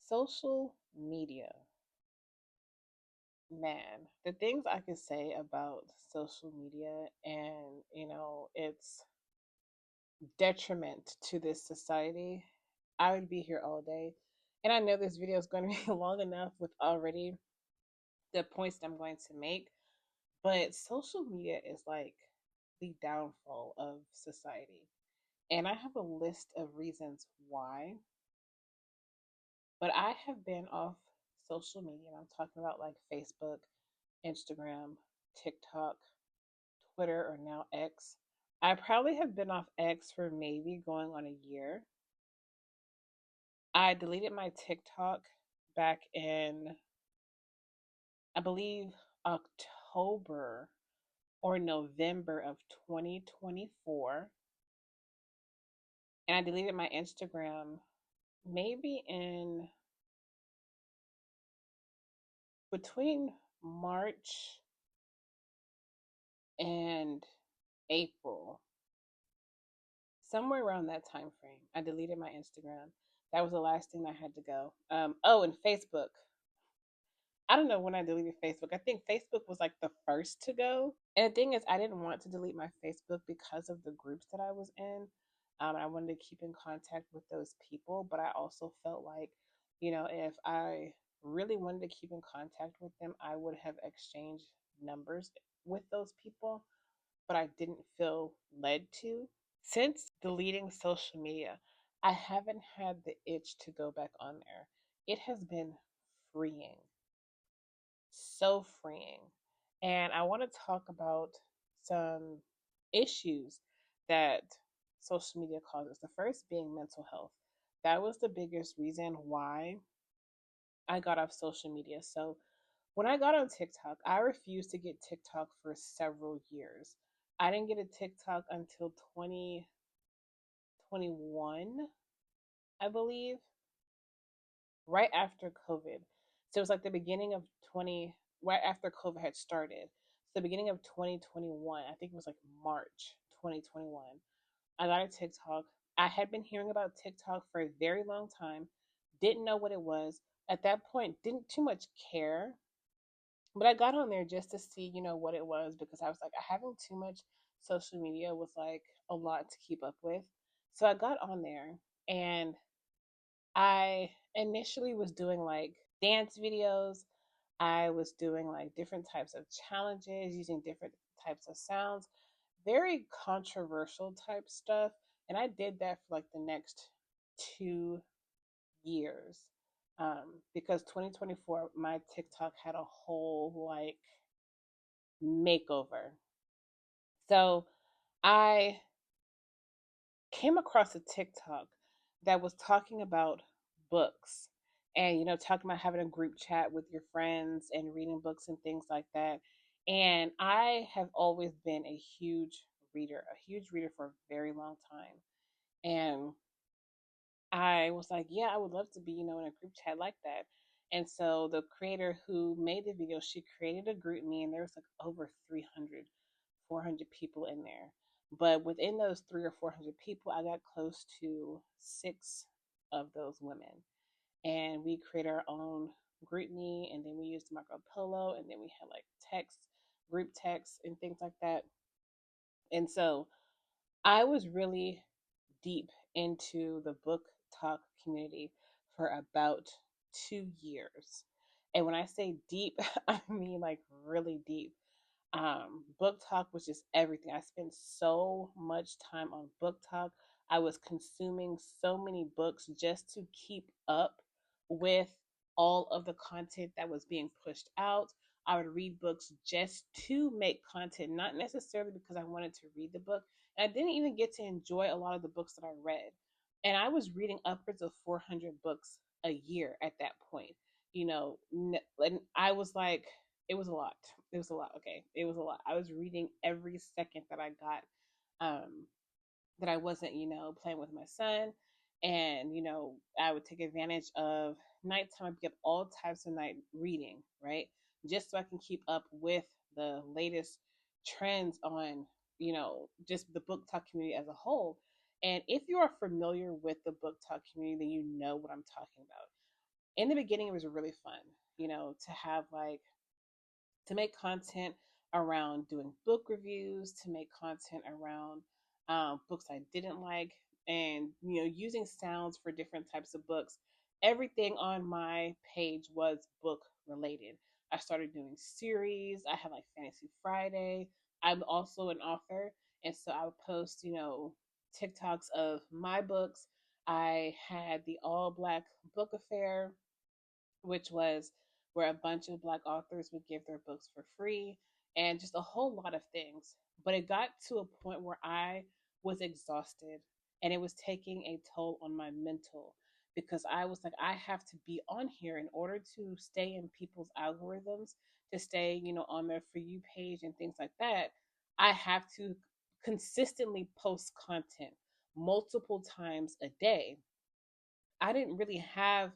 Social media, man, the things I could say about social media and, its detriment to this society, I would be here all day. And I know this video is going to be long enough with already the points that I'm going to make, but social media is like the downfall of society. And I have a list of reasons why, but I have been off social media, and I'm talking about like Facebook, Instagram, TikTok, Twitter, or now X. I probably have been off X for maybe going on a year. I deleted my TikTok back in, I believe, October or November of 2024. And I deleted my Instagram maybe in between March and April, somewhere around that time frame. I deleted my Instagram. That was the last thing I had to go. Oh, and Facebook. I don't know when I deleted Facebook. I think Facebook was like the first to go. And the thing is, I didn't want to delete my Facebook because of the groups that I was in. I wanted to keep in contact with those people, but I also felt like, if I really wanted to keep in contact with them, I would have exchanged numbers with those people, but I didn't feel led to. Since deleting social media, I haven't had the itch to go back on there. It has been freeing, so freeing. And I want to talk about some issues that social media causes. The first being mental health. That was the biggest reason why I got off social media. So when I got on TikTok, I refused to get TikTok for several years. I didn't get a TikTok until 2021, I believe, right after COVID. So it was like the beginning of 20, right after COVID had started. So the beginning of 2021, I think it was like March 2021. I got a TikTok. I had been hearing about TikTok for a very long time, didn't know what it was. At that point, didn't too much care, but I got on there just to see, what it was because I was like, having too much social media was like a lot to keep up with. So I got on there and I initially was doing like dance videos. I was doing like different types of challenges using different types of sounds, very controversial type stuff. And I did that for like the next 2 years. Because 2024, my TikTok had a whole like makeover. So I came across a TikTok that was talking about books and talking about having a group chat with your friends and reading books and things like that. And I have always been a huge reader for a very long time. And I was like, yeah, I would love to be, in a group chat like that. And so the creator who made the video, she created a group me and there was like over 300, 400 people in there. But within those 3 or 400 people, I got close to 6 of those women. And we created our own group me and then we used Marco Polo and then we had like text, group text and things like that. And so I was really deep into the book talk community for about 2 years. And when I say deep, I mean like really deep. Book talk was just everything. I spent so much time on book talk. I was consuming so many books just to keep up with all of the content that was being pushed out. I would read books just to make content, not necessarily because I wanted to read the book. And I didn't even get to enjoy a lot of the books that I read. And I was reading upwards of 400 books a year at that point. And I was like, it was a lot. It was a lot. Okay, it was a lot. I was reading every second that I got, that I wasn't, playing with my son, and I would take advantage of nighttime. I'd get all types of night reading, right, just so I can keep up with the latest trends on, just the book talk community as a whole. And if you are familiar with the book talk community, then you know what I'm talking about. in the beginning, it was really fun, to have like to make content around doing book reviews, to make content around books I didn't like, and using sounds for different types of books. Everything on my page was book related. I started doing series. I had like Fantasy Friday. I'm also an author, and so I would post, TikToks of my books. I had the All Black Book Affair, which was where a bunch of Black authors would give their books for free and just a whole lot of things. But it got to a point where I was exhausted and it was taking a toll on my mental, because I was like, I have to be on here in order to stay in people's algorithms, to stay, on their For You page and things like that. I have to consistently post content multiple times a day. I didn't really have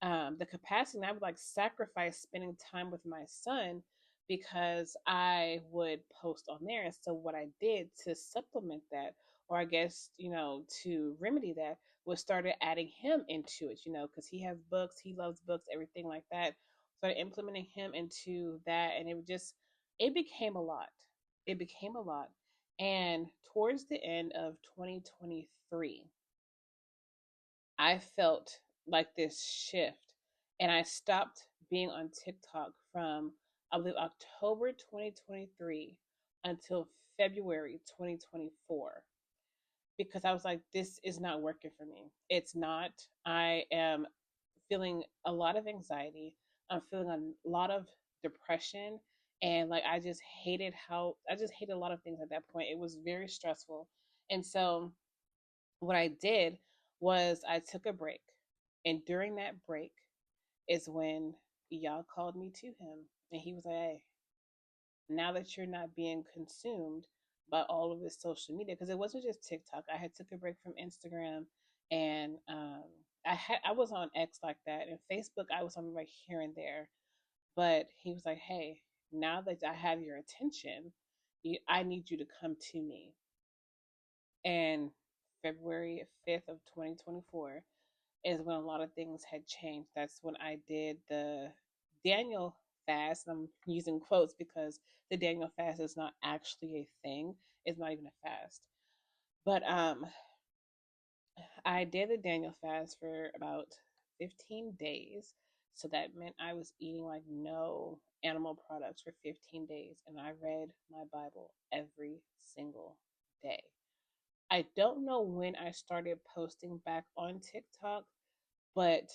the capacity. And I would like sacrifice spending time with my son because I would post on there. And so what I did to supplement that, or I guess, to remedy that, was started adding him into it, because he has books, he loves books, everything like that. Started implementing him into that, and it became a lot. It became a lot. And towards the end of 2023, I felt like this shift, and I stopped being on TikTok from, I believe, October 2023 until February 2024, because I was like, this is not working for me. It's not. I am feeling a lot of anxiety. I'm feeling a lot of depression. And like, I just hated a lot of things at that point. It was very stressful. And so what I did was I took a break. And during that break is when y'all called me to him. And he was like, hey, now that you're not being consumed by all of this social media, because it wasn't just TikTok. I had took a break from Instagram, and I was on X like that, and Facebook I was on like here and there. But he was like, hey, now that I have your attention, I need you to come to me. And February 5th of 2024 is when a lot of things had changed. That's when I did the Daniel fast. I'm using quotes because the Daniel fast is not actually a thing. It's not even a fast. But I did the Daniel fast for about 15 days. So that meant I was eating like no animal products for 15 days, and I read my Bible every single day. I don't know when I started posting back on TikTok, but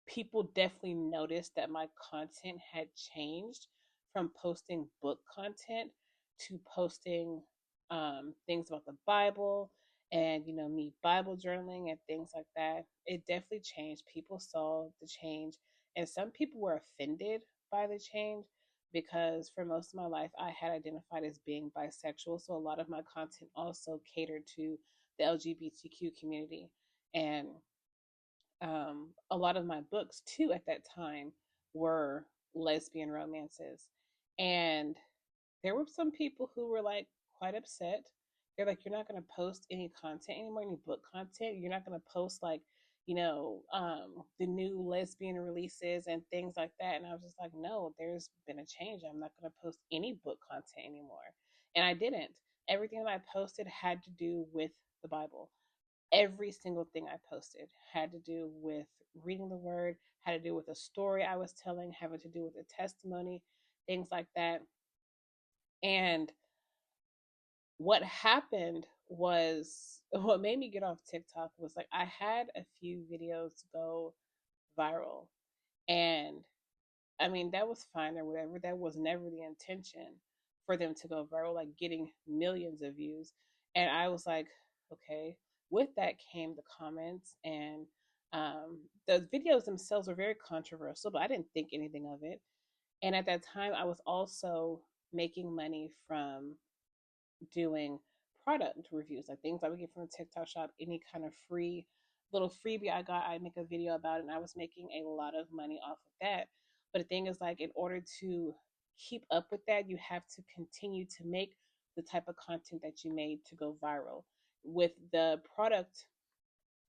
people definitely noticed that my content had changed from posting book content to posting things about the Bible, and me Bible journaling and things like that. It definitely changed. People saw the change, and some people were offended by the change, because for most of my life I had identified as being bisexual, so a lot of my content also catered to the LGBTQ community. And a lot of my books too at that time were lesbian romances. And there were some people who were like quite upset. They're like, you're not going to post any content anymore, any book content. You're not going to post like, the new lesbian releases and things like that. And I was just like, no, there's been a change. I'm not going to post any book content anymore. And I didn't. Everything that I posted had to do with the Bible. Every single thing I posted had to do with reading the word, had to do with a story I was telling, having to do with a testimony, things like that. And what happened was, what made me get off TikTok was like, I had a few videos go viral. And I mean, that was fine or whatever. That was never the intention for them to go viral, like getting millions of views. And I was like, okay. With that came the comments, and the videos themselves were very controversial, but I didn't think anything of it. And at that time, I was also making money from doing product reviews, like things I would get from the TikTok shop, any kind of free little freebie I got, I'd make a video about it, and I was making a lot of money off of that. But the thing is, like, in order to keep up with that, you have to continue to make the type of content that you made to go viral. With the product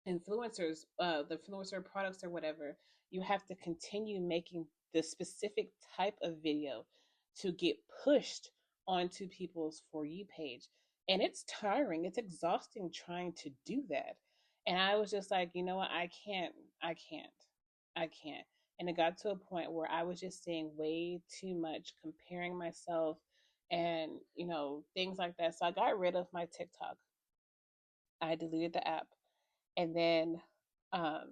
influencers, the influencer products or whatever, you have to continue making the specific type of video to get pushed onto people's For You page. And it's tiring, it's exhausting trying to do that. And I was just like, you know what, I can't, I can't. And it got to a point where I was just seeing way too much, comparing myself and, things like that. So I got rid of my TikTok. I deleted the app. And then um,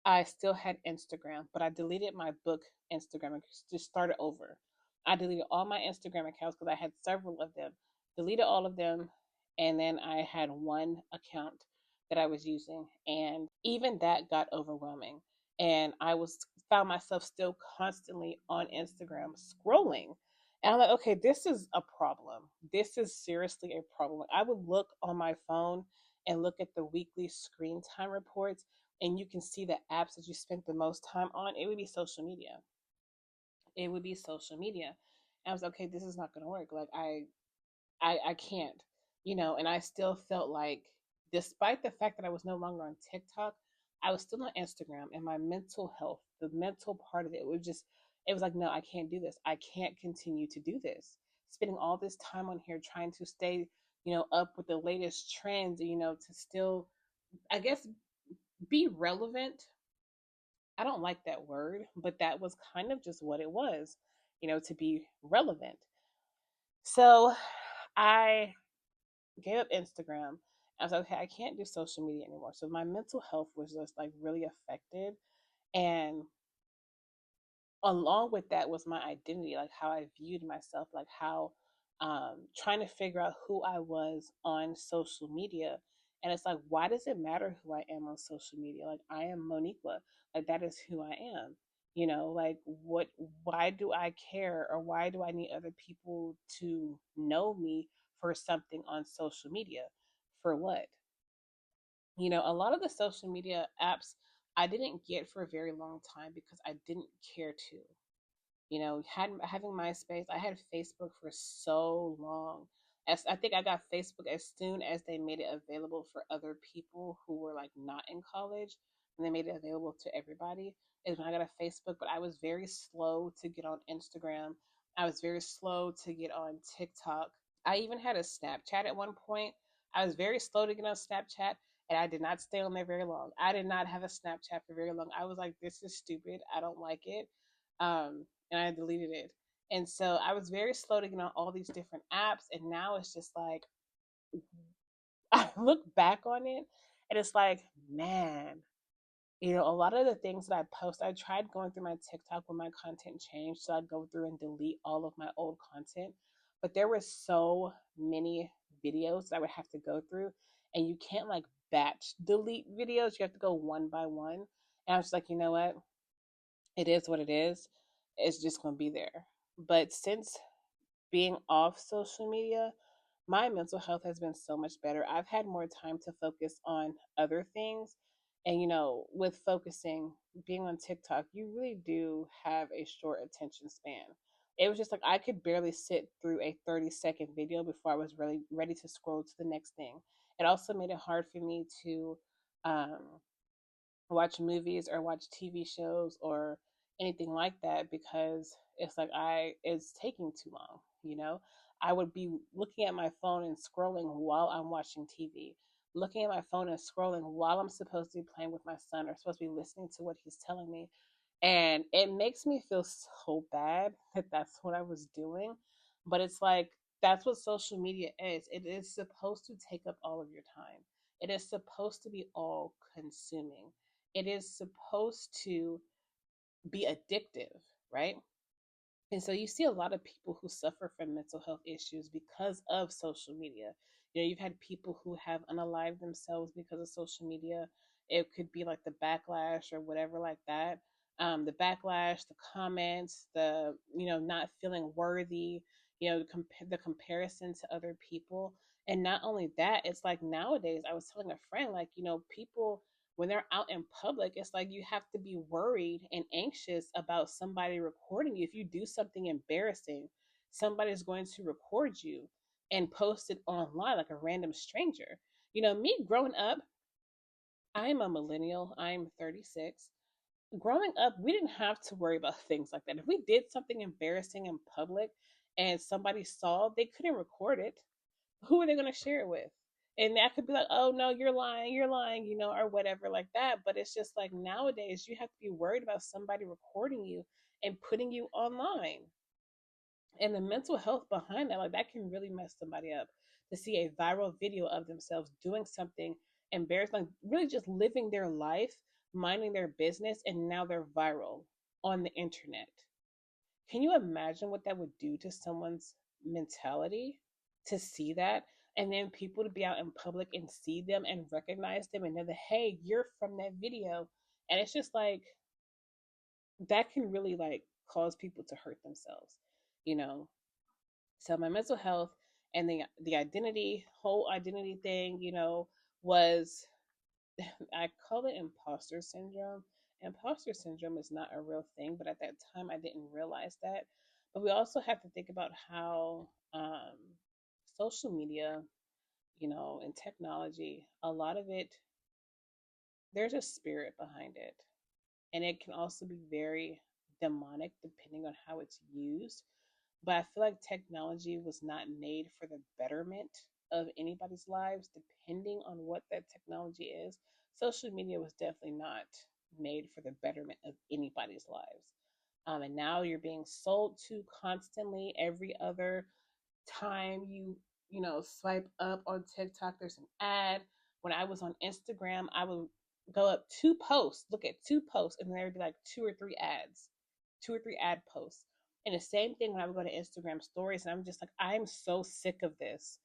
I still had Instagram, but I deleted my book Instagram and just started over. I deleted all my Instagram accounts because I had several of them. Deleted all of them, and then I had one account that I was using, and even that got overwhelming. And I was found myself still constantly on Instagram scrolling. And I'm like, okay, this is a problem. This is seriously a problem. I would look on my phone and look at the weekly screen time reports, and you can see the apps that you spent the most time on. It would be social media. It would be social media. And I was like, okay, this is not going to work. Like I can't, and I still felt like, despite the fact that I was no longer on TikTok, I was still on Instagram, and my mental health, the mental part of it was like, no, I can't do this. I can't continue to do this. Spending all this time on here trying to stay, up with the latest trends, to still, I guess, be relevant. I don't like that word, but that was kind of just what it was, to be relevant. So I gave up Instagram. I was like, okay, I can't do social media anymore. So my mental health was just like really affected. And along with that was my identity, like how I viewed myself, like how trying to figure out who I was on social media. And it's like, why does it matter who I am on social media? Like, I am Moniqua. Like, that is who I am. Like, why do I care, or why do I need other people to know me for something on social media? For what? A lot of the social media apps I didn't get for a very long time because I didn't care to. Having MySpace, I had Facebook for so long. As I think I got Facebook as soon as they made it available for other people who were like not in college, and they made it available to everybody. Is when I got a Facebook, but I was very slow to get on Instagram. I was very slow to get on TikTok. I even had a Snapchat at one point. I was very slow to get on Snapchat, and I did not stay on there very long. I did not have a Snapchat for very long. I was like, this is stupid. I don't like it. And I deleted it. And so I was very slow to get on all these different apps. And now it's just like, I look back on it and it's like, man, a lot of the things that I post, I tried going through my TikTok when my content changed. So I'd go through and delete all of my old content. But there were so many videos that I would have to go through. And you can't like batch delete videos. You have to go one by one. And I was like, you know what? It is what it is. It's just going to be there. But since being off social media, my mental health has been so much better. I've had more time to focus on other things. And, with focusing, being on TikTok, you really do have a short attention span. It was just like I could barely sit through a 30-second video before I was really ready to scroll to the next thing. It also made it hard for me to um, watch movies or watch TV shows or anything like that because it's like it's taking too long. I would be looking at my phone and scrolling while I'm watching TV, looking at my phone and scrolling while I'm supposed to be playing with my son or supposed to be listening to what he's telling me. And it makes me feel so bad that that's what I was doing. But it's like, that's what social media is. It is supposed to take up all of your time. It is supposed to be all consuming. It is supposed to be addictive, right? And so you see a lot of people who suffer from mental health issues because of social media. You've had people who have unalived themselves because of social media. It could be like the backlash or whatever like that. The backlash, the comments, the, not feeling worthy, the comparison to other people. And not only that, it's like nowadays, I was telling a friend, like, people when they're out in public, it's like you have to be worried and anxious about somebody recording you. If you do something embarrassing, somebody's going to record you and post it online like a random stranger. Me growing up, I'm a millennial. I'm 36. Growing up, we didn't have to worry about things like that. If we did something embarrassing in public and somebody saw, they couldn't record it. Who are they going to share it with? And that could be like, oh no, you're lying, or whatever like that. But it's just like nowadays, you have to be worried about somebody recording you and putting you online. And the mental health behind that, like that can really mess somebody up to see a viral video of themselves doing something embarrassing, like really just living their life, minding their business, and now they're viral on the internet. Can you imagine what that would do to someone's mentality to see that? And then people to be out in public and see them and recognize them and know that, hey, you're from that video. And it's just like, that can really like cause people to hurt themselves, you know? So my mental health and the identity, whole identity thing, was I call it imposter syndrome. Imposter syndrome is not a real thing, but at that time I didn't realize that. But we also have to think about how social media, and technology, a lot of it, there's a spirit behind it. And it can also be very demonic depending on how it's used. But I feel like technology was not made for the betterment of anybody's lives, depending on what that technology is. Social media was definitely not made for the betterment of anybody's lives. And now you're being sold to constantly. Every other time you swipe up on TikTok, there's an ad. When I was on Instagram, I would go up two posts, look at two posts, and there would be like two or three ads, two or three ad posts. And the same thing when I would go to Instagram stories, and I'm just like, I'm so sick of this.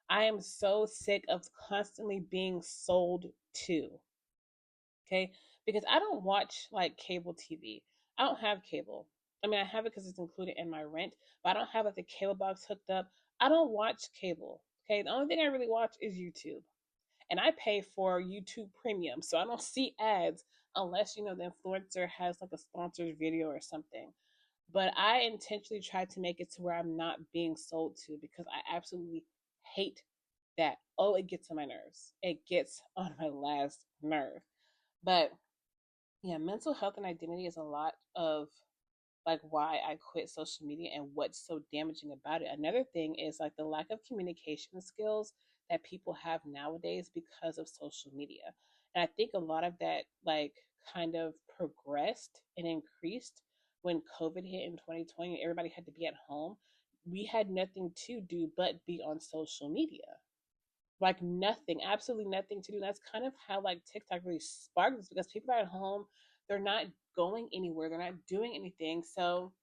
I am so sick of constantly being sold to. Okay. Because I don't watch like cable TV. I don't have cable. I mean, I have it because it's included in my rent, but I don't have like the cable box hooked up. I don't watch cable. Okay. The only thing I really watch is YouTube. And I pay for YouTube Premium. So I don't see ads unless, the influencer has like a sponsored video or something. But I intentionally try to make it to where I'm not being sold to because I absolutely hate that. Oh, it gets on my nerves. It gets on my last nerve. But yeah, mental health and identity is a lot of like why I quit social media and what's so damaging about it. Another thing is like the lack of communication skills that people have nowadays because of social media. And I think a lot of that like kind of progressed and increased when COVID hit in 2020 and everybody had to be at home. We had nothing to do but be on social media, like nothing, absolutely nothing to do. That's kind of how like TikTok really sparked this because people are at home, they're not going anywhere, they're not doing anything. So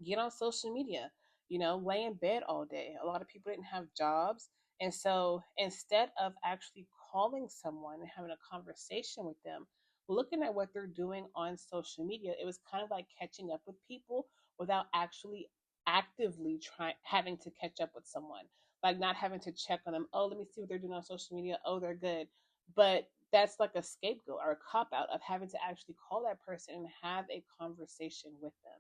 get on social media, lay in bed all day. A lot of people didn't have jobs. And so instead of actually calling someone and having a conversation with them, looking at what they're doing on social media, it was kind of like catching up with people without actually actively trying having to catch up with someone. Like not having to check on them. Oh, let me see what they're doing on social media. Oh, they're good. But that's like a scapegoat or a cop out of having to actually call that person and have a conversation with them.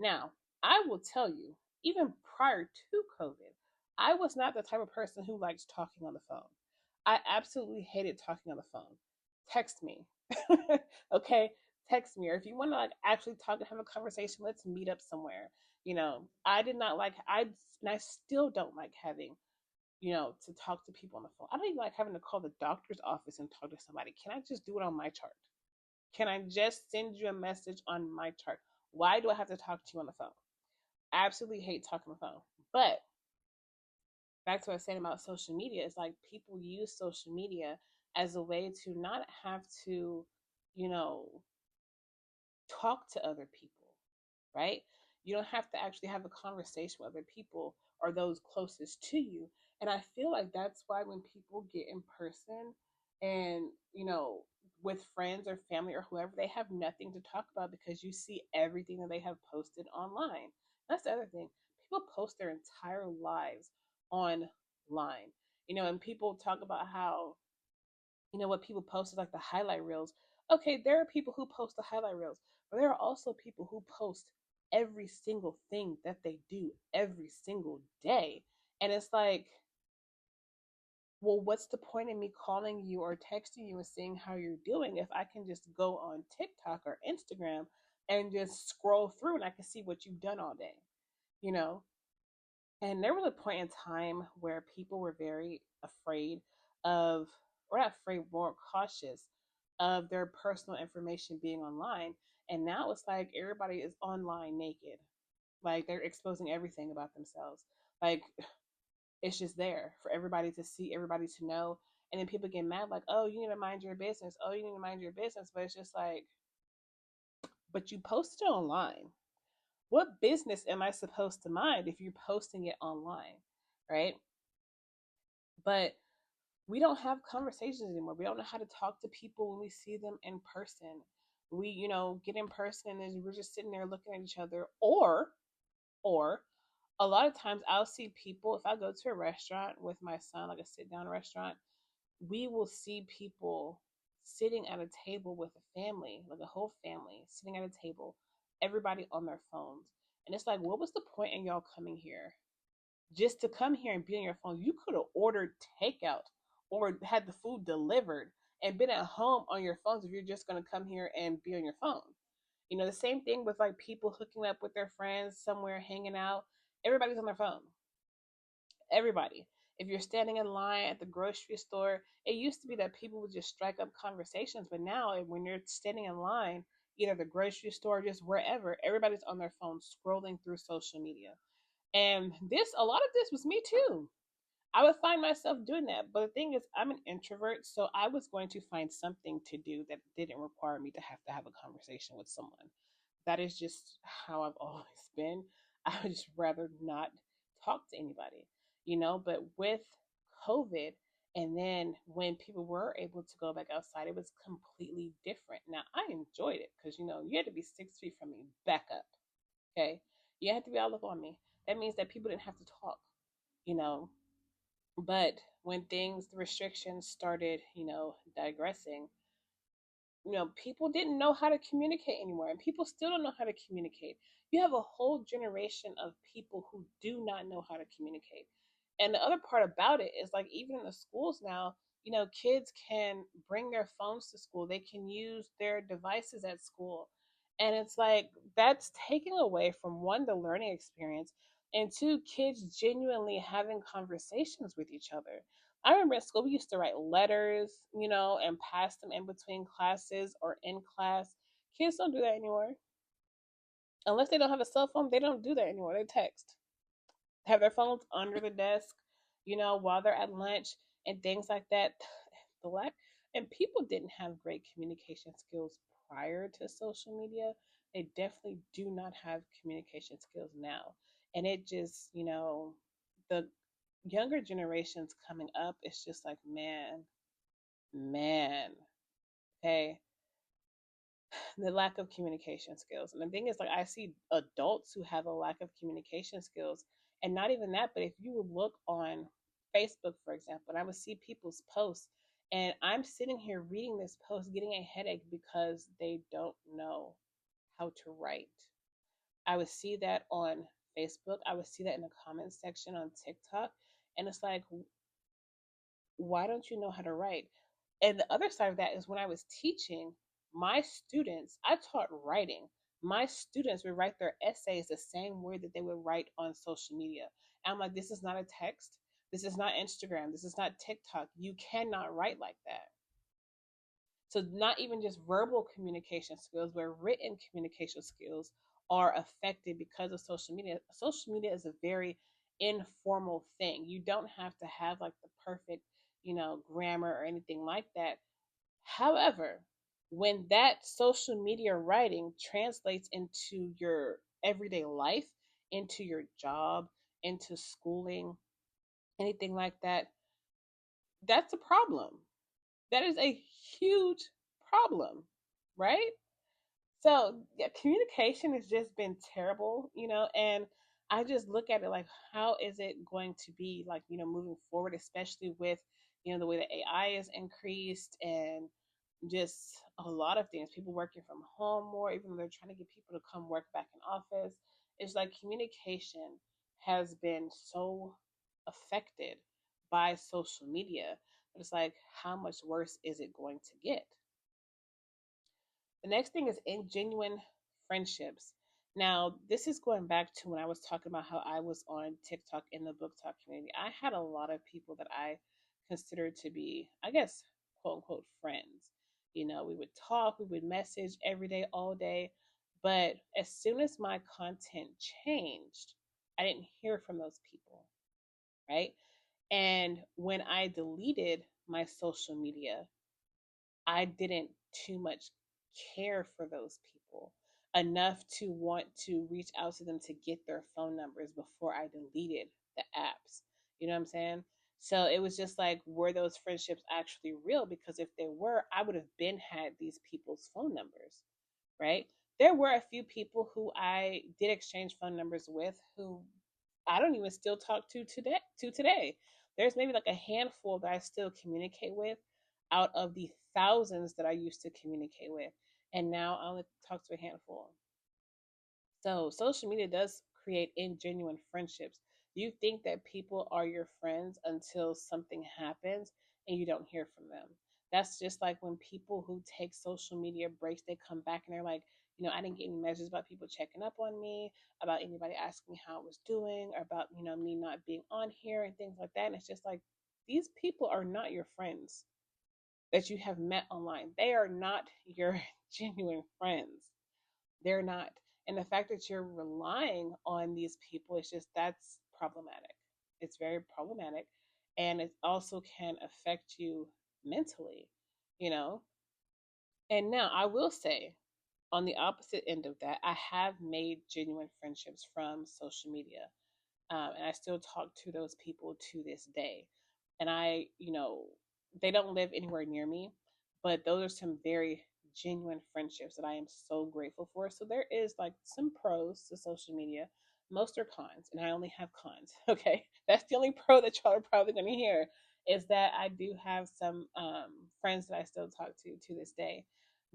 Now, I will tell you, even prior to COVID, I was not the type of person who likes talking on the phone. I absolutely hated talking on the phone. Text me. Okay? Text me. Or if you want to like actually talk and have a conversation, let's meet up somewhere. I did not like and I still don't like having, to talk to people on the phone. I don't even like having to call the doctor's office and talk to somebody. Can I just do it on my chart? Can I just send you a message on my chart? Why do I have to talk to you on the phone? Absolutely hate talking on the phone. But back to what I was saying about social media, it's like people use social media as a way to not have to, you know, talk to other people, right? You don't have to actually have a conversation with other people or those closest to you. And I feel like that's why when people get in person and, with friends or family or whoever, they have nothing to talk about because you see everything that they have posted online. That's the other thing. People post their entire lives online. And people talk about how, what people post is like the highlight reels. Okay, there are people who post the highlight reels, but there are also people who post every single thing that they do every single day. And it's like, Well, what's the point in me calling you or texting you and seeing how you're doing if I can just go on TikTok or Instagram and just scroll through and I can see what you've done all day, you know? And there was a point in time where people were very afraid of, or not afraid, more cautious of their personal information being online. And now it's like everybody is online naked. Like they're exposing everything about themselves. Like it's just there for everybody to see, everybody to know. And then people get mad, like, oh, you need to mind your business. Oh, you need to mind your business. But it's just like, but you posted it online. What business am I supposed to mind if you're posting it online? Right. But we don't have conversations anymore. We don't know how to talk to people when we see them in person. We, get in person and we're just sitting there looking at each other. Or a lot of times I'll see people, if I go to a restaurant with my son, like a sit down restaurant, we will see people sitting at a table with a family, like a whole family sitting at a table, everybody on their phones. And it's like, what was the point in y'all coming here? Just to come here and be on your phone. You could have ordered takeout or had the food delivered and been at home on your phones if you're just going to come here and be on your phone. The same thing with like people hooking up with their friends somewhere, hanging out. Everybody's on their phone. Everybody. If you're standing in line at the grocery store, it used to be that people would just strike up conversations, but now when you're standing in line, either the grocery store, just wherever, everybody's on their phone scrolling through social media. And a lot of this was me too. I would find myself doing that. But the thing is, I'm an introvert, so I was going to find something to do that didn't require me to have a conversation with someone. That is just how I've always been. I would just rather not talk to anybody, But with COVID, and then when people were able to go back outside, it was completely different. Now, I enjoyed it because, you had to be 6 feet from me back up. Okay. You had to be all up on me. That means that people didn't have to talk, you know. But when the restrictions started, digressing, people didn't know how to communicate anymore, and people still don't know how to communicate. You have a whole generation of people who do not know how to communicate. And the other part about it is like even in the schools now, kids can bring their phones to school. They can use their devices at school. And it's like that's taking away from one, the learning experience, and two, kids genuinely having conversations with each other. I remember at school we used to write letters, and pass them in between classes or in class. Kids don't do that anymore. Unless they don't have a cell phone, they don't do that anymore. They text. Have their phones under the desk, while they're at lunch and things like that. The lack and people didn't have great communication skills prior to social media. They definitely do not have communication skills now. And it just, the younger generations coming up, it's just like, man, okay, the lack of communication skills. And the thing is, like, I see adults who have a lack of communication skills, and not even that, but if you would look on Facebook, for example, and I would see people's posts, and I'm sitting here reading this post, getting a headache because they don't know how to write. I would see that on Facebook. I would see that in the comments section on TikTok. And it's like, why don't you know how to write? And the other side of that is when I was teaching my students, I taught writing. My students would write their essays the same way that they would write on social media. And I'm like, this is not a text. This is not Instagram. This is not TikTok. You cannot write like that. So, not even just verbal communication skills, but written communication skills are affected because of social media. Social media is a very informal thing. You don't have to have like the perfect, grammar or anything like that. However, when that social media writing translates into your everyday life, into your job, into schooling, anything like that, that's a problem. That is a huge problem, right? So, yeah, communication has just been terrible, and I just look at it like, how is it going to be like, moving forward, especially with, the way that AI is increased and just a lot of things. People working from home more, even though they're trying to get people to come work back in office. It's like communication has been so affected by social media. But it's like, how much worse is it going to get? The next thing is ingenuine friendships. Now, this is going back to when I was talking about how I was on TikTok in the book talk community. I had a lot of people that I considered to be, I guess, quote unquote, friends. We would talk, we would message every day, all day. But as soon as my content changed, I didn't hear from those people, right? And when I deleted my social media, I didn't too much care for those people enough to want to reach out to them to get their phone numbers before I deleted the apps. You know what I'm saying? So it was just like, were those friendships actually real? Because if they were, I would have been had these people's phone numbers, right? There were a few people who I did exchange phone numbers with who I don't even still talk to today. There's maybe like a handful that I still communicate with out of the thousands that I used to communicate with, and now I only talk to a handful. So social media does create ingenuine friendships. You think that people are your friends until something happens and you don't hear from them. That's just like when people who take social media breaks, they come back and they're like, I didn't get any messages about people checking up on me, about anybody asking me how I was doing, or about, me not being on here and things like that. And it's just like, these people are not your friends that you have met online. They are not your genuine friends. They're not. And the fact that you're relying on these people is just, that's problematic. It's very problematic. And it also can affect you mentally, you know? And now I will say, on the opposite end of that, I have made genuine friendships from social media. And I still talk to those people to this day. And they don't live anywhere near me, but those are some very genuine friendships that I am so grateful for. So there is like some pros to social media. Most are cons, and I only have cons. Okay, that's the only pro that y'all are probably going to hear, is that I do have some friends that I still talk to this day.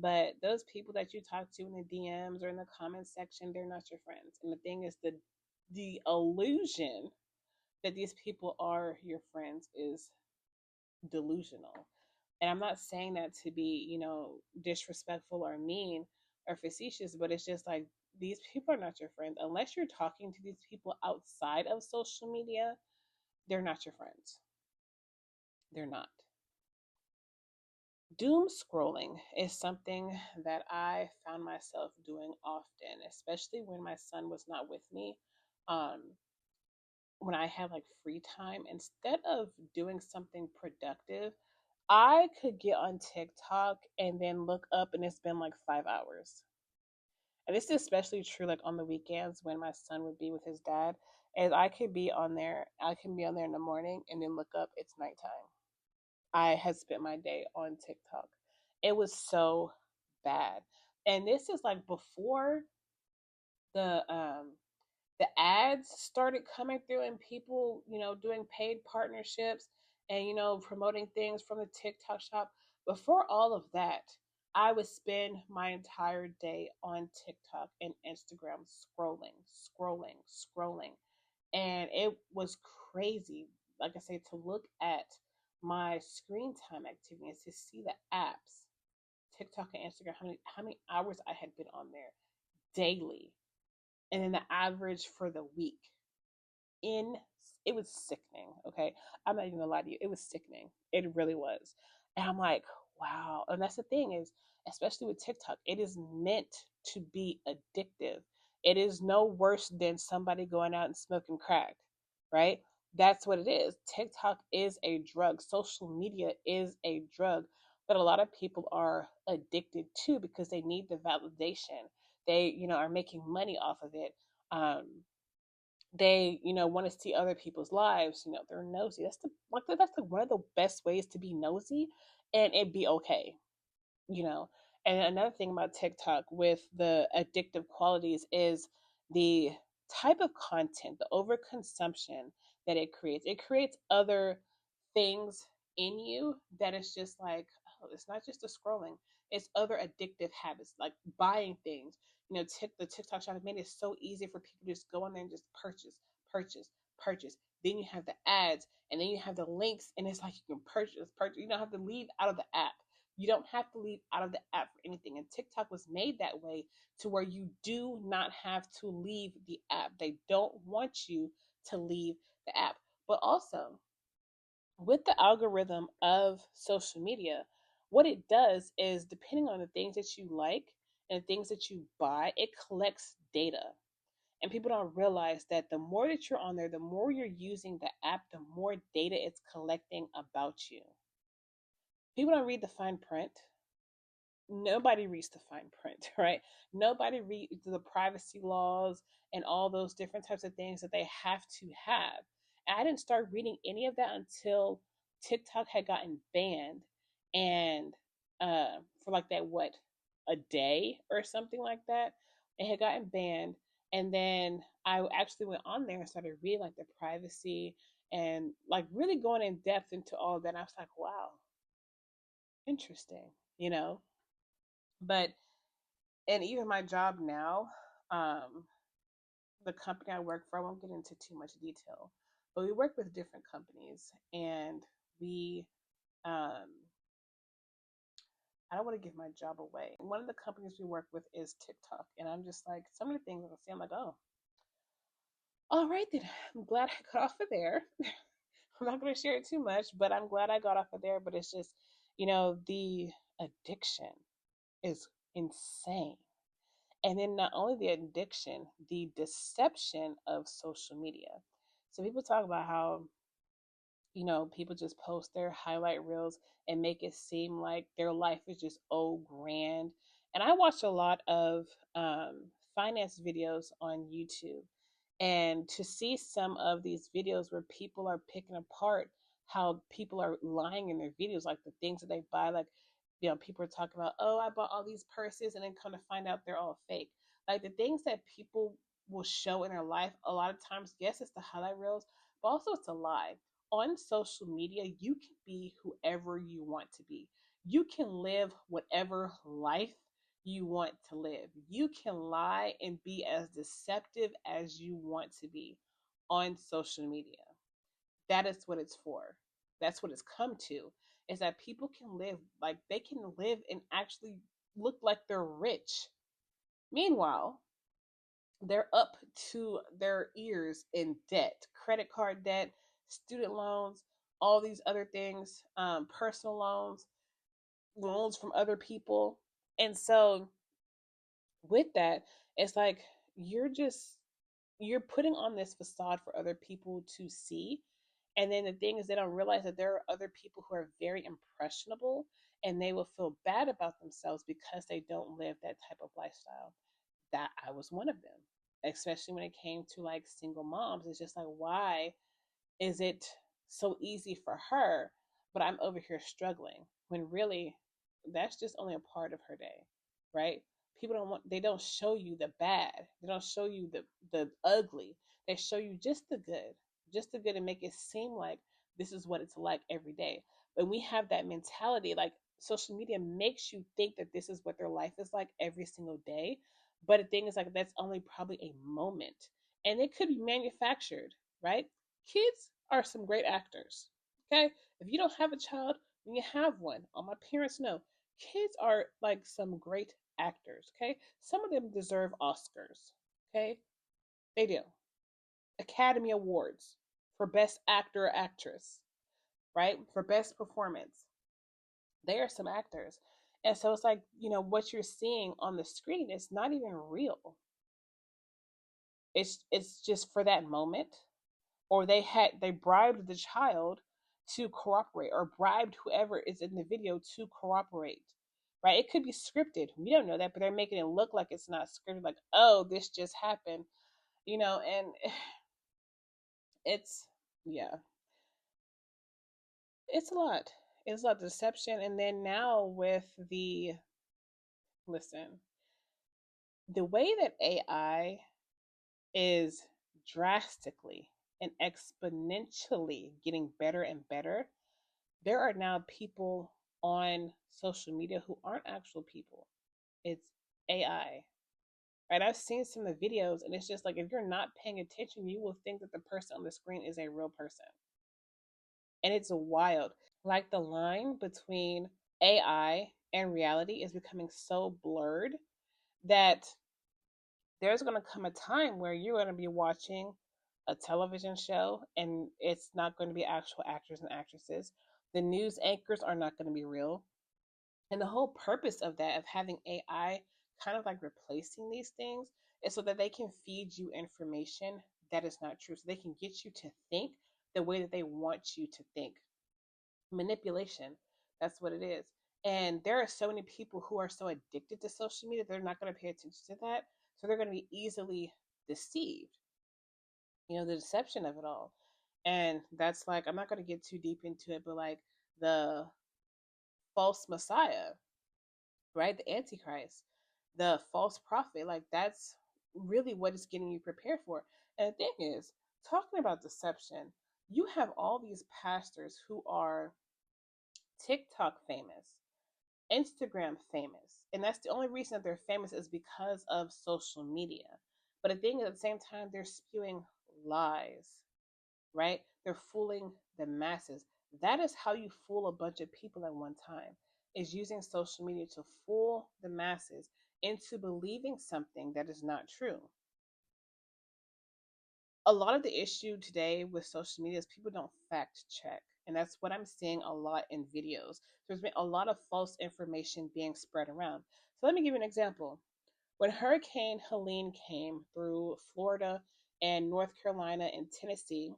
But those people that you talk to in the DMs or in the comments section, they're not your friends. And the thing is, the illusion that these people are your friends is delusional. And I'm not saying that to be, disrespectful or mean or facetious, but it's just like, these people are not your friends. Unless you're talking to these people outside of social media, they're not your friends. They're not. Doom scrolling is something that I found myself doing often, especially when my son was not with me. Um, when I had like free time, instead of doing something productive, I could get on TikTok and then look up and it's been like 5 hours. And this is especially true like on the weekends when my son would be with his dad. As I can be on there in the morning and then look up, it's nighttime. I had spent my day on TikTok. It was so bad. And this is like before the the ads started coming through and people, doing paid partnerships and, promoting things from the TikTok shop. Before all of that, I would spend my entire day on TikTok and Instagram scrolling, scrolling, scrolling. And it was crazy, like I say, to look at my screen time activity and to see the apps, TikTok and Instagram, how many hours I had been on there daily, and then the average for the week. In It was sickening. Okay, I'm not even gonna lie to you, it was sickening. It really was. And I'm like, wow. And that's the thing is, especially with TikTok, it is meant to be addictive. It is no worse than somebody going out and smoking crack, right? That's what it is. TikTok is a drug. Social media is a drug that a lot of people are addicted to because they need the validation. They, are making money off of it. They, want to see other people's lives. They're nosy. That's one of the best ways to be nosy, and it be okay. you know and another thing about TikTok with the addictive qualities is the type of content, the overconsumption that it creates other things in you that is just like, oh, it's not just the scrolling, it's other addictive habits like buying things. The TikTok shop has made it so easy for people to just go on there and just purchase, purchase, purchase, then you have the ads, and then you have the links, and it's like you can purchase. You don't have to leave out of the app. You don't have to leave out of the app for anything. And TikTok was made that way to where you do not have to leave the app. They don't want you to leave the app. But also, with the algorithm of social media, what it does is depending on the things that you like and things that you buy, it collects data. And people don't realize that the more that you're on there, the more you're using the app, the more data it's collecting about you. People don't read the fine print. Nobody reads the fine print, right? Nobody reads the privacy laws and all those different types of things that they have to have. And I didn't start reading any of that until TikTok had gotten banned, and for like that, what, a day or something like that, it had gotten banned. And then I actually went on there and started reading like the privacy and like really going in depth into all of that. And I was like, wow, interesting, you know? But and even my job now, um, the company I work for, I won't get into too much detail, but we work with different companies, and we, um, I don't want to give my job away. One of the companies we work with is TikTok, and I'm just like, some of the things I see, I'm like, oh, all right then. I'm glad I got off of there. I'm not going to share it too much, but I'm glad I got off of there. But it's just, the addiction is insane. And then not only the addiction, the deception of social media. So people talk about how, people just post their highlight reels and make it seem like their life is just oh grand. And I watch a lot of finance videos on YouTube, and to see some of these videos where people are picking apart how people are lying in their videos, like the things that they buy, like, people are talking about, oh, I bought all these purses, and then come to find out they're all fake. Like the things that people will show in their life, a lot of times, yes, it's the highlight reels, but also it's a lie. On social media, you can be whoever you want to be. You can live whatever life you want to live. You can lie and be as deceptive as you want to be on social media. That is what it's for. That's what it's come to. Is that people can live like they can live and actually look like they're rich. Meanwhile, they're up to their ears in debt, credit card debt, student loans, all these other things, personal loans, loans from other people. And so with that, it's like you're putting on this facade for other people to see. And then the thing is, they don't realize that there are other people who are very impressionable, and they will feel bad about themselves because they don't live that type of lifestyle. That I was one of them, especially when it came to like single moms. It's just like, why is it so easy for her, but I'm over here struggling? When really, that's just only a part of her day, right? People don't want, they don't show you the bad. They don't show you the ugly. They show you just the good, and make it seem like this is what it's like every day. When we have that mentality, like social media makes you think that this is what their life is like every single day. But the thing is, like, that's only probably a moment, and it could be manufactured, right? Kids are some great actors. Okay, if you don't have a child, when you have one, all my parents know, kids are like some great actors. Okay, some of them deserve Oscars. Okay, they do. Academy Awards for best actor or actress, right? For best performance. They are some actors. And so it's like, what you're seeing on the screen is not even real. It's just for that moment, or they bribed the child to cooperate, or bribed whoever is in the video to cooperate, right? It could be scripted, we don't know that, but they're making it look like it's not scripted, like, oh, this just happened, and it's, yeah, it's a lot of deception. And then now with the, listen, the way that AI is drastically and exponentially getting better and better, there are now people on social media who aren't actual people. It's AI. Right? I've seen some of the videos, and it's just like if you're not paying attention, you will think that the person on the screen is a real person. And it's wild. Like the line between AI and reality is becoming so blurred that there's going to come a time where you're going to be watching a television show and it's not going to be actual actors and actresses. The news anchors are not going to be real. And the whole purpose of that, of having AI kind of like replacing these things, is so that they can feed you information that is not true. So they can get you to think the way that they want you to think. Manipulation. That's what it is. And there are so many people who are so addicted to social media, they're not going to pay attention to that. So they're going to be easily deceived, the deception of it all. And that's like, I'm not going to get too deep into it, but like the false Messiah, right? The Antichrist, the false prophet, like that's really what it's getting you prepared for. And the thing is, talking about deception, you have all these pastors who are TikTok famous, Instagram famous. And that's the only reason that they're famous is because of social media. But the thing is, at the same time, they're spewing lies, right? They're fooling the masses. That is how you fool a bunch of people at one time, is using social media to fool the masses into believing something that is not true. A lot of the issue today with social media is people don't fact check. And that's what I'm seeing a lot in videos. There's been a lot of false information being spread around. So let me give you an example. When Hurricane Helene came through Florida and North Carolina and Tennessee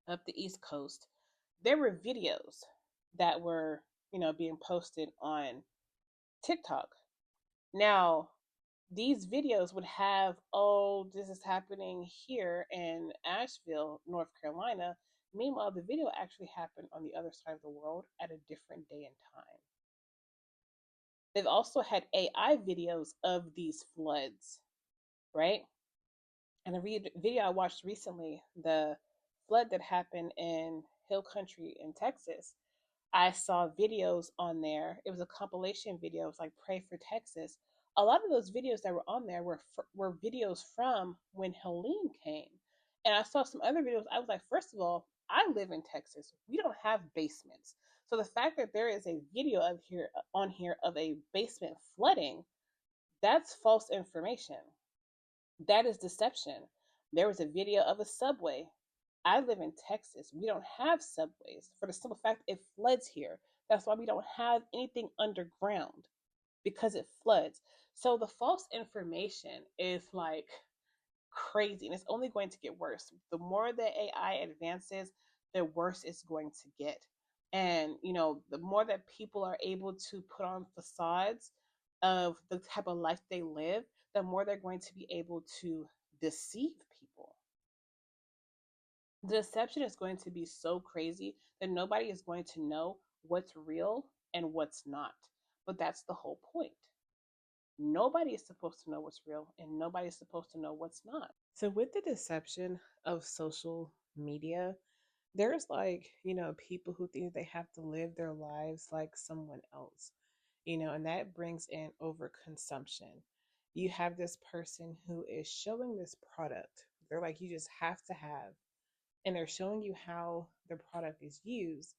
up the East Coast, there were videos that were, being posted on TikTok. Now, these videos would have, oh, this is happening here in Asheville, North Carolina. Meanwhile, the video actually happened on the other side of the world at a different day and time. They've also had AI videos of these floods, right? And the video I watched recently, the flood that happened in Hill Country in Texas, I saw videos on there. It was a compilation video. It was like Pray for Texas. A lot of those videos that were on there were videos from when Helene came. And I saw some other videos. I was like, first of all, I live in Texas. We don't have basements. So the fact that there is a video of here on here of a basement flooding, that's false information. That is deception. There was a video of a subway. I live in Texas. We don't have subways for the simple fact it floods here. That's why we don't have anything underground because it floods. So the false information is like crazy and it's only going to get worse. The more the AI advances, the worse it's going to get. And, the more that people are able to put on facades of the type of life they live, the more they're going to be able to deceive people. The deception is going to be so crazy that nobody is going to know what's real and what's not. But that's the whole point. Nobody is supposed to know what's real and nobody is supposed to know what's not. So, with the deception of social media, there's like, people who think they have to live their lives like someone else, and that brings in overconsumption. You have this person who is showing this product. They're like, you just have to have, and they're showing you how the product is used,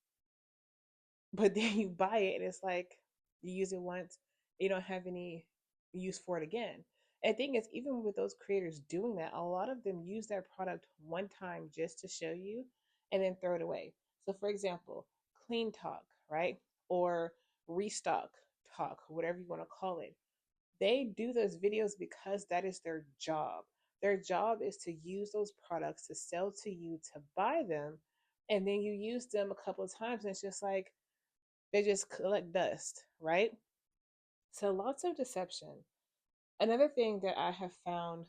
but then you buy it and it's like you use it once, you don't have any use for it again. And the thing is, even with those creators doing that, a lot of them use their product one time just to show you and then throw it away. So for example, Clean Talk, right? Or Restock Talk, whatever you want to call it. They do those videos because that is their job. Their job is to use those products to sell to you to buy them. And then you use them a couple of times and it's just like they just collect dust, right? So lots of deception. Another thing that I have found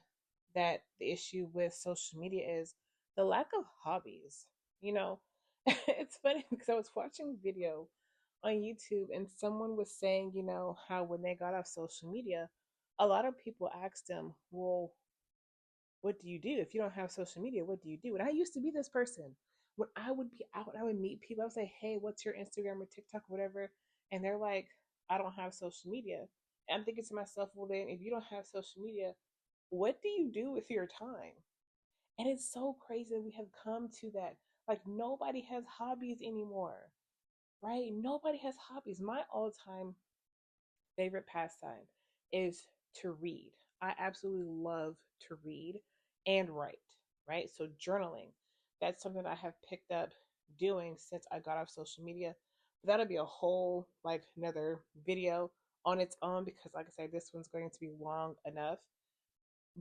that the issue with social media is the lack of hobbies. You know, it's funny because I was watching a video on YouTube and someone was saying, how when they got off social media, a lot of people asked them, well, what do you do? If you don't have social media, what do you do? And I used to be this person. When I would be out, I would meet people. I would say, hey, what's your Instagram or TikTok or whatever? And they're like, I don't have social media. And I'm thinking to myself, well, then if you don't have social media, what do you do with your time? And it's so crazy that we have come to that. Like, nobody has hobbies anymore, right? Nobody has hobbies. My all time favorite pastime is to read. I absolutely love to read and write, right? So, journaling, that's something I have picked up doing since I got off social media. But that'll be a whole, like, another video on its own because, like I said, this one's going to be long enough.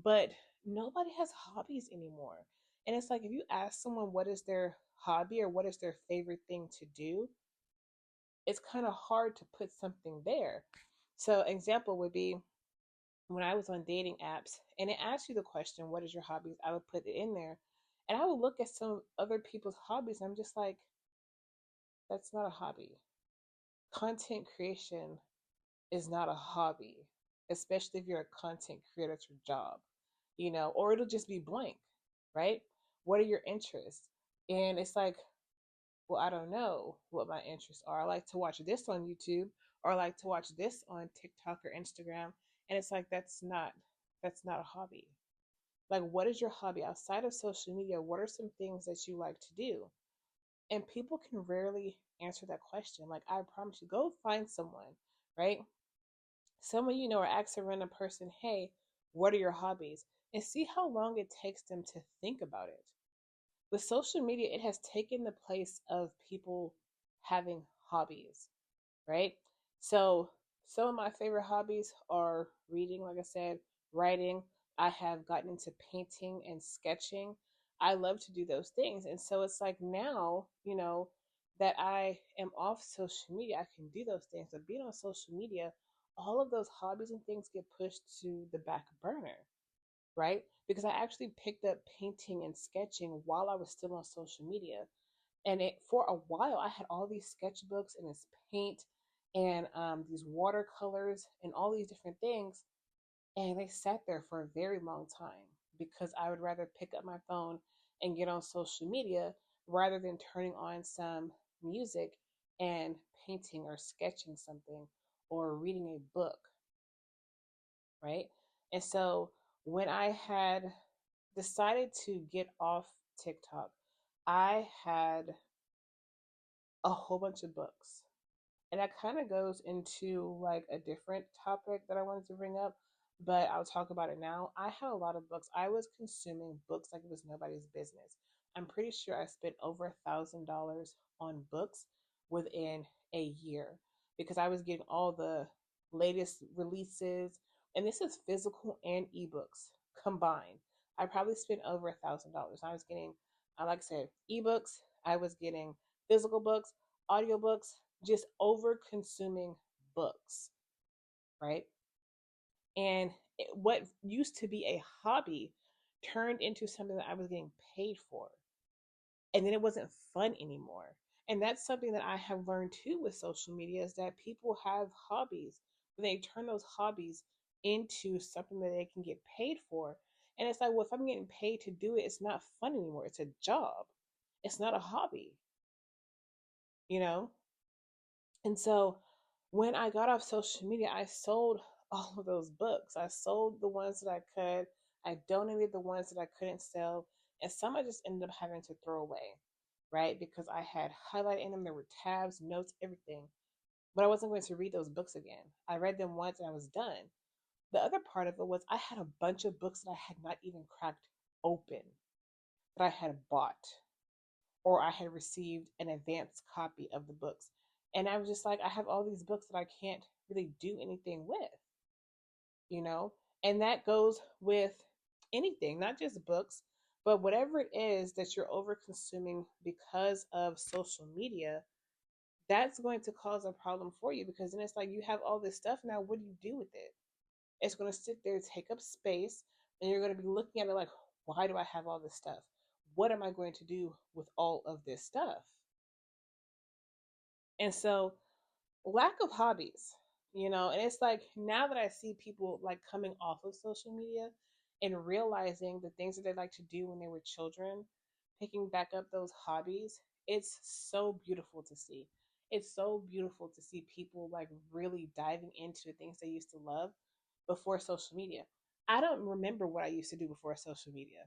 But nobody has hobbies anymore. And it's like if you ask someone what is their hobby or what is their favorite thing to do, it's kind of hard to put something there. So, example would be when I was on dating apps and it asks you the question, what is your hobbies? I would put it in there and I would look at some other people's hobbies and I'm just like, that's not a hobby. Content creation is not a hobby, especially if you're a content creator, it's your job, or it'll just be blank, right? What are your interests? And it's like, well, I don't know what my interests are. I like to watch this on YouTube or I like to watch this on TikTok or Instagram. And it's like, that's not a hobby. Like, what is your hobby outside of social media? What are some things that you like to do? And people can rarely answer that question. Like, I promise you, go find someone, right? Someone you know, or ask a random person, hey, what are your hobbies? And see how long it takes them to think about it. With social media, it has taken the place of people having hobbies, right? So, some of my favorite hobbies are reading, like I said, writing. I have gotten into painting and sketching. I love to do those things. And so it's like now, that I am off social media, I can do those things. But being on social media, all of those hobbies and things get pushed to the back burner, right? Because I actually picked up painting and sketching while I was still on social media. And it for a while I had all these sketchbooks and this paint and these watercolors and all these different things. And they sat there for a very long time because I would rather pick up my phone and get on social media rather than turning on some music and painting or sketching something or reading a book, right? And so when I had decided to get off TikTok, I had a whole bunch of books. And that kind of goes into like a different topic that I wanted to bring up, but I'll talk about it now. I had a lot of books. I was consuming books like it was nobody's business. I'm pretty sure I spent over $1,000 on books within a year because I was getting all the latest releases, and this is physical and ebooks combined. I probably spent over $1,000. I was getting, like I said, ebooks. I was getting physical books, audiobooks, just over consuming books, right? And what used to be a hobby turned into something that I was getting paid for. And then it wasn't fun anymore. And that's something that I have learned too with social media is that people have hobbies, but they turn those hobbies into something that they can get paid for. And it's like, well, if I'm getting paid to do it, it's not fun anymore. It's a job. It's not a hobby, you know? And so when I got off social media, I sold all of those books. I sold the ones that I could. I donated the ones that I couldn't sell. And some I just ended up having to throw away, right? Because I had highlighted in them, there were tabs, notes, everything. But I wasn't going to read those books again. I read them once and I was done. The other part of it was I had a bunch of books that I had not even cracked open, that I had bought or I had received an advanced copy of the books. And I was just like, I have all these books that I can't really do anything with, you know? And that goes with anything, not just books, but whatever it is that you're over consuming because of social media, that's going to cause a problem for you because then it's like you have all this stuff now. What do you do with it? It's going to sit there, take up space, and you're going to be looking at it like, why do I have all this stuff? What am I going to do with all of this stuff? And so, lack of hobbies, and it's like now that I see people like coming off of social media and realizing the things that they like to do when they were children, picking back up those hobbies, it's so beautiful to see. It's so beautiful to see people like really diving into the things they used to love before social media. I don't remember what I used to do before social media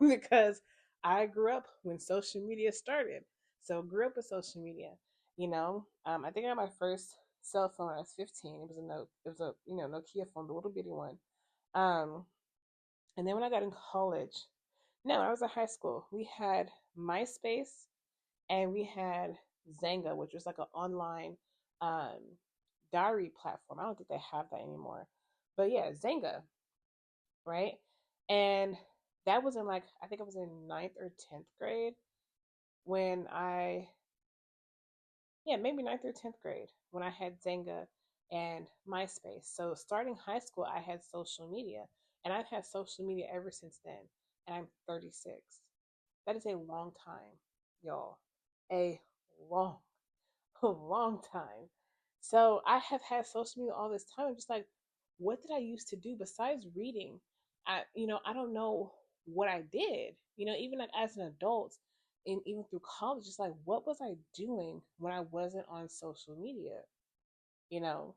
because I grew up when social media started. So grew up with social media. I think I got my first cell phone when I was 15. It was a note. It was a Nokia phone, the little bitty one. Um, and then when I got in college, no, when I was in high school, we had MySpace and we had Zanga, which was like an online um, diary platform. I don't think they have that anymore. But yeah, Zanga, right? And that was in like, I think I was in ninth or 10th grade when maybe ninth or 10th grade when I had Zanga and MySpace. So starting high school, I had social media, and I've had social media ever since then. And I'm 36. That is a long time, y'all. A long, a long time. So I have had social media all this time. I'm just like, what did I used to do besides reading? I don't know what I did. Even like as an adult, and even through college, just like, what was I doing when I wasn't on social media? You know,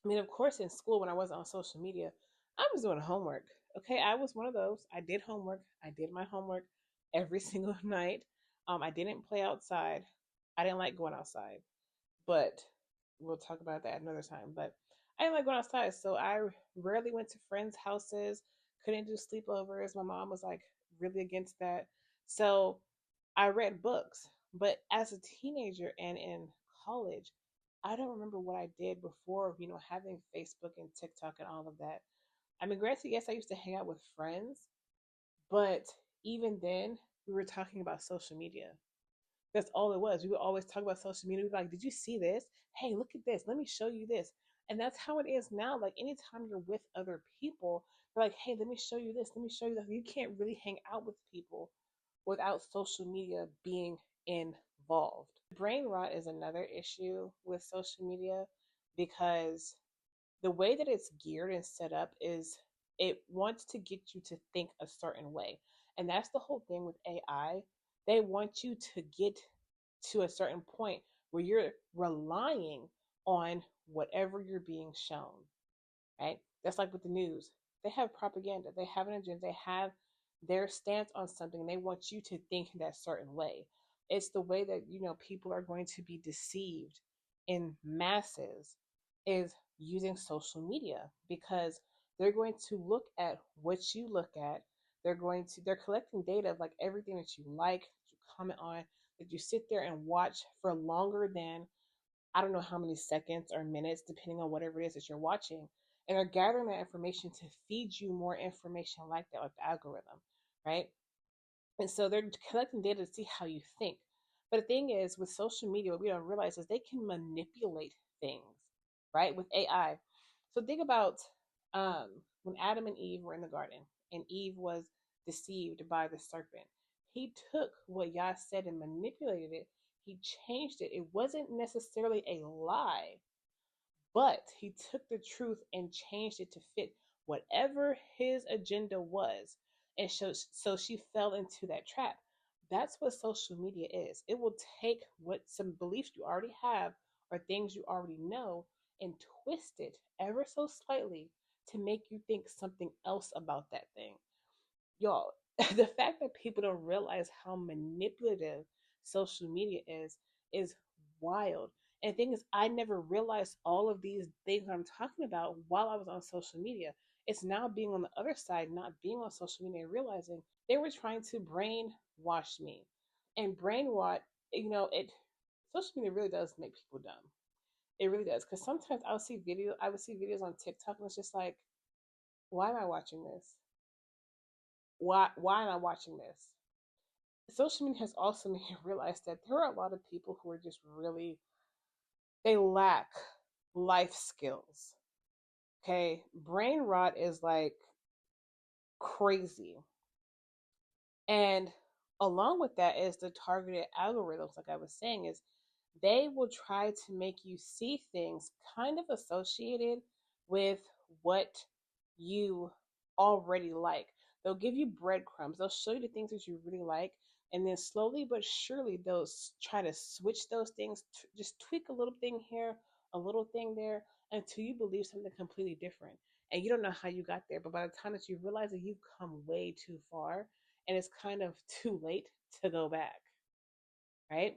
I mean, of course, in school when I wasn't on social media, I was doing homework. Okay, I was one of those. I did homework. I did my homework every single night. I didn't play outside. I didn't like going outside, but we'll talk about that another time. But I didn't like going outside, so I rarely went to friends' houses. Couldn't do sleepovers. My mom was like really against that. So I read books. But as a teenager and in college, I don't remember what I did before, having Facebook and TikTok and all of that. I mean, granted, yes, I used to hang out with friends, but even then, we were talking about social media. That's all it was. We would always talk about social media. We'd be like, did you see this? Hey, look at this. Let me show you this. And that's how it is now. Like anytime you're with other people, they're like, hey, let me show you this. Let me show you that. You can't really hang out with people without social media being involved. Brain rot is another issue with social media because the way that it's geared and set up is it wants to get you to think a certain way. And that's the whole thing with AI. They want you to get to a certain point where you're relying on whatever you're being shown, right? That's like with the news. They have propaganda, they have an agenda, they have their stance on something. They want you to think that certain way. It's the way that, people are going to be deceived in masses is using social media because they're going to look at what you look at. They're collecting data of like everything that you like, that you comment on, that you sit there and watch for longer than I don't know how many seconds or minutes, depending on whatever it is that you're watching. And they're gathering that information to feed you more information like that, like the algorithm, right? And so they're collecting data to see how you think. But the thing is, with social media, what we don't realize is they can manipulate things, right? With AI. So think about when Adam and Eve were in the garden and Eve was deceived by the serpent. He took what Yah said and manipulated it. He changed it. It wasn't necessarily a lie, but he took the truth and changed it to fit whatever his agenda was. And so she fell into that trap. That's what social media is. It will take what some beliefs you already have or things you already know and twist it ever so slightly to make you think something else about that thing. Y'all, the fact that people don't realize how manipulative social media is wild. And the thing is, I never realized all of these things I'm talking about while I was on social media. It's now being on the other side, not being on social media, and realizing they were trying to brainwash me. And brainwash, it social media really does make people dumb. It really does. Because sometimes I would see videos on TikTok and it's just like, why am I watching this? Why am I watching this? Social media has also made me realize that there are a lot of people who are just really they lack life skills. Okay, brain rot is like crazy, and along with that is the targeted algorithms. Like I was saying, is they will try to make you see things kind of associated with what you already like. They'll give you breadcrumbs. They'll show you the things that you really like. And then slowly but surely, they'll try to switch those things, just tweak a little thing here, a little thing there, until you believe something completely different. And you don't know how you got there, but by the time that you realize that you've come way too far, and it's kind of too late to go back, right?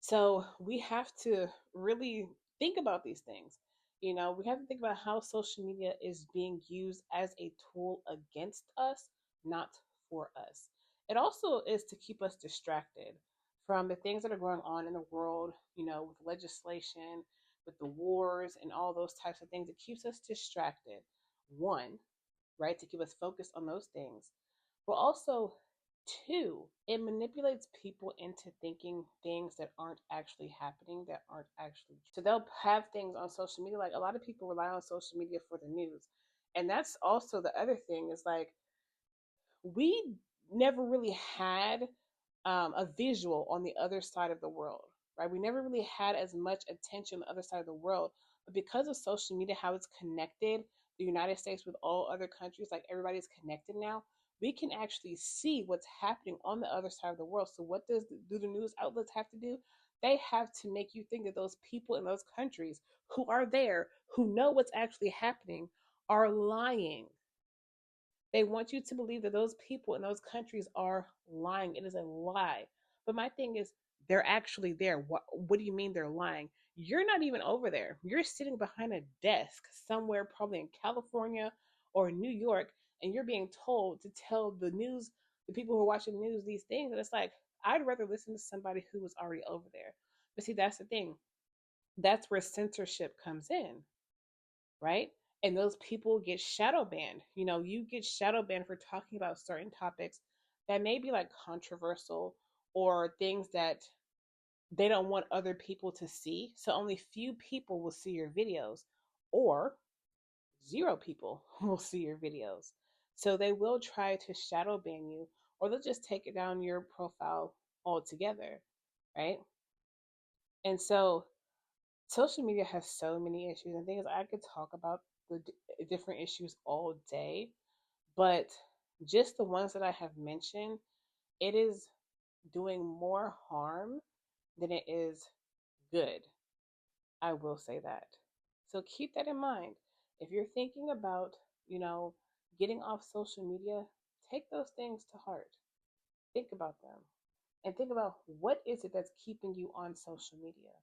So we have to really think about these things. We have to think about how social media is being used as a tool against us, not for us. It also is to keep us distracted from the things that are going on in the world, with legislation, with the wars, and all those types of things. It keeps us distracted. One, right, to keep us focused on those things. But also, two, it manipulates people into thinking things that aren't actually happening, that aren't actually true. So they'll have things on social media. Like a lot of people rely on social media for the news. And that's also the other thing is like, we never really had a visual on the other side of the world, right? We never really had as much attention on the other side of the world. But because of social media, how it's connected the United States with all other countries, like everybody's connected now, we can actually see what's happening on the other side of the world. So, what do the news outlets have to do? They have to make you think that those people in those countries who are there, who know what's actually happening, are lying. They want you to believe that those people in those countries are lying. It is a lie. But my thing is, they're actually there. What do you mean they're lying? You're not even over there. You're sitting behind a desk somewhere, probably in California or New York, and you're being told to tell the news, the people who are watching the news, these things. And it's like, I'd rather listen to somebody who was already over there. But see, that's the thing. That's where censorship comes in, right? And those people get shadow banned. You get shadow banned for talking about certain topics that may be like controversial or things that they don't want other people to see. So only few people will see your videos, or zero people will see your videos. So they will try to shadow ban you, or they'll just take it down your profile altogether, right? And so social media has so many issues, and things I could talk about the different issues all day, but just the ones that I have mentioned, it is doing more harm than it is good. I will say that. So keep that in mind. If you're thinking about, you know, getting off social media, take those things to heart. Think about them and think about what is it that's keeping you on social media.